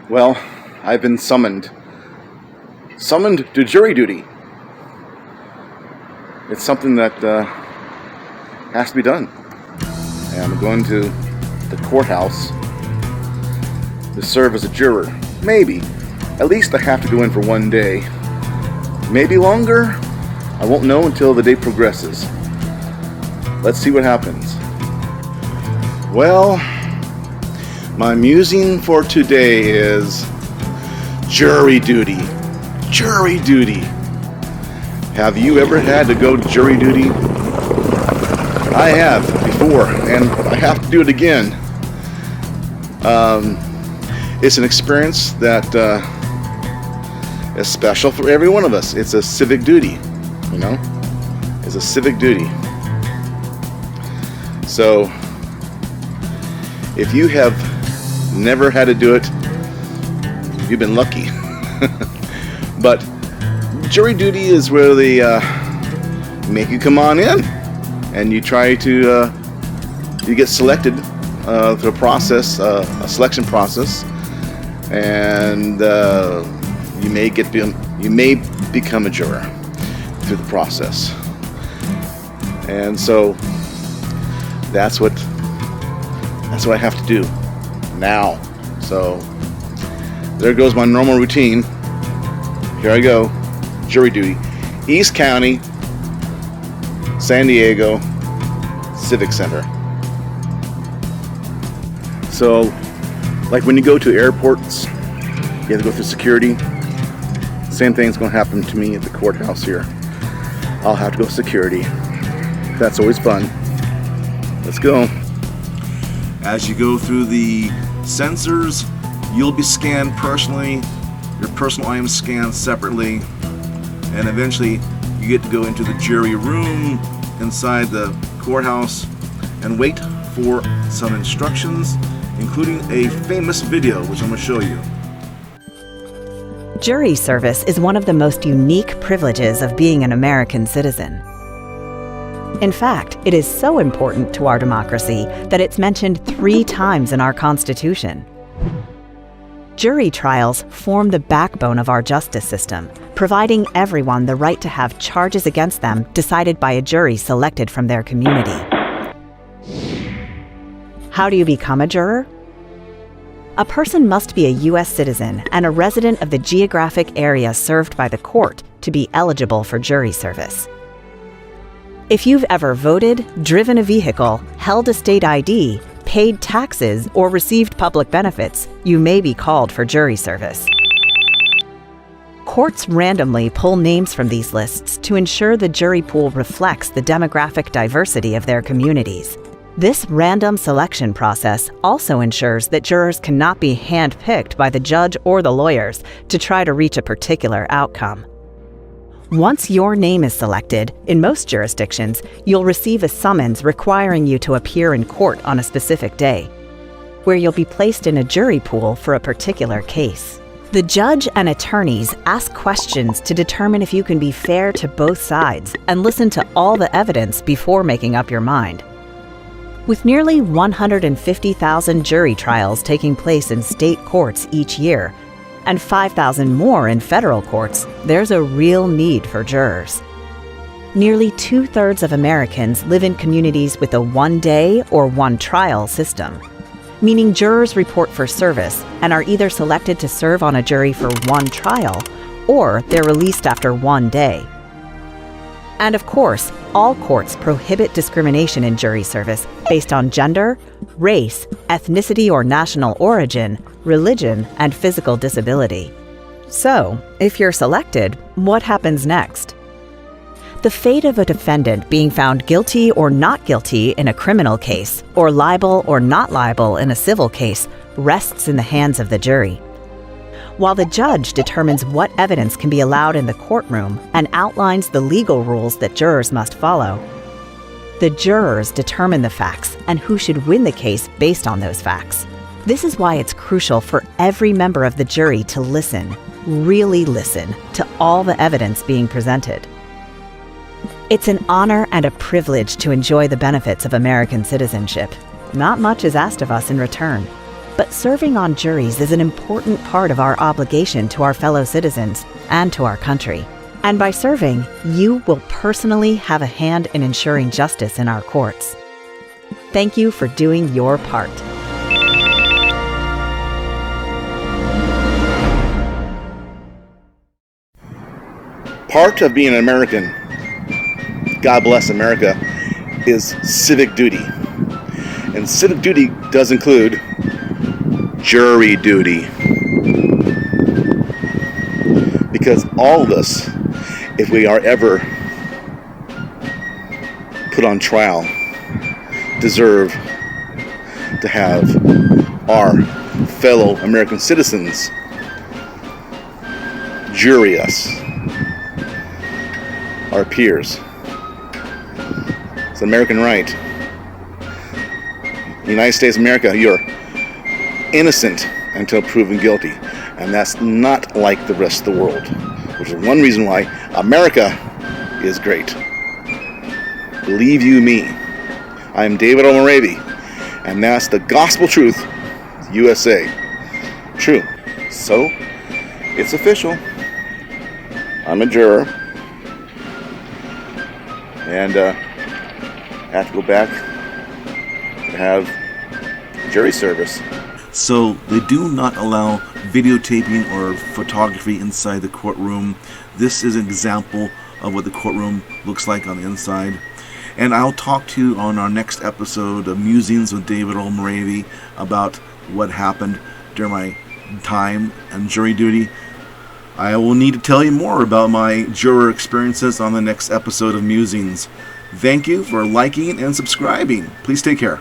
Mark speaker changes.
Speaker 1: Well, I've been summoned to jury duty. It's something that has to be done. And I'm going to the courthouse to serve as a juror. Maybe. At least I have to go in for one day. Maybe longer. I won't know until the day progresses. Let's see what happens. Well, my musing for today is jury duty. Jury duty. Have you ever had to go to jury duty? I have before, and I have to do it again. It's an experience that is special for every one of us. It's a civic duty, you know? It's a civic duty. So, if you have never had to do it, you've been lucky. But jury duty is where they make you come on in, and you try to you get selected through a process, a selection process, and you may become a juror through the process. And so that's what I have to do now. So there goes my normal routine. Here I go. Jury duty. East County, San Diego Civic Center. So, like when you go to airports, you have to go through security. Same thing's going to happen to me at the courthouse here. I'll have to go security. That's always fun. Let's go. As you go through the sensors, you'll be scanned personally, your personal items scanned separately, and eventually you get to go into the jury room inside the courthouse and wait for some instructions, including a famous video which I'm going to show you.
Speaker 2: Jury service is one of the most unique privileges of being an American citizen. In fact, it is so important to our democracy that it's mentioned 3 times in our Constitution. Jury trials form the backbone of our justice system, providing everyone the right to have charges against them decided by a jury selected from their community. How do you become a juror? A person must be a U.S. citizen and a resident of the geographic area served by the court to be eligible for jury service. If you've ever voted, driven a vehicle, held a state ID, paid taxes, or received public benefits, you may be called for jury service. Courts randomly pull names from these lists to ensure the jury pool reflects the demographic diversity of their communities. This random selection process also ensures that jurors cannot be handpicked by the judge or the lawyers to try to reach a particular outcome. Once your name is selected, in most jurisdictions, you'll receive a summons requiring you to appear in court on a specific day, where you'll be placed in a jury pool for a particular case. The judge and attorneys ask questions to determine if you can be fair to both sides and listen to all the evidence before making up your mind. With nearly 150,000 jury trials taking place in state courts each year, and 5,000 more in federal courts, there's a real need for jurors. Nearly 2/3 of Americans live in communities with a one-day or one-trial system, meaning jurors report for service and are either selected to serve on a jury for one trial, or they're released after one day. And of course, all courts prohibit discrimination in jury service based on gender, race, ethnicity or national origin, religion, and physical disability. So, if you're selected, what happens next? The fate of a defendant being found guilty or not guilty in a criminal case, or liable or not liable in a civil case, rests in the hands of the jury. While the judge determines what evidence can be allowed in the courtroom and outlines the legal rules that jurors must follow, the jurors determine the facts and who should win the case based on those facts. This is why it's crucial for every member of the jury to listen, really listen, to all the evidence being presented. It's an honor and a privilege to enjoy the benefits of American citizenship. Not much is asked of us in return, but serving on juries is an important part of our obligation to our fellow citizens and to our country. And by serving, you will personally have a hand in ensuring justice in our courts. Thank you for doing your part.
Speaker 1: Part of being an American, God bless America, is civic duty. And civic duty does include jury duty. Because all of us, if we are ever put on trial, deserve to have our fellow American citizens jury us, our peers. It's an American right. United States of America, you're innocent until proven guilty. And that's not like the rest of the world, which is one reason why America is great. Believe you me. I am David O. Moravee, and that's the gospel truth, USA. True. So, it's official. I'm a juror. And I have to go back to have jury service.
Speaker 3: So they do not allow videotaping or photography inside the courtroom. This is an example of what the courtroom looks like on the inside. And I'll talk to you on our next episode of Musings with David O. Moravee about what happened during my time and jury duty. I will need to tell you more about my juror experiences on the next episode of Musings. Thank you for liking and subscribing. Please take care.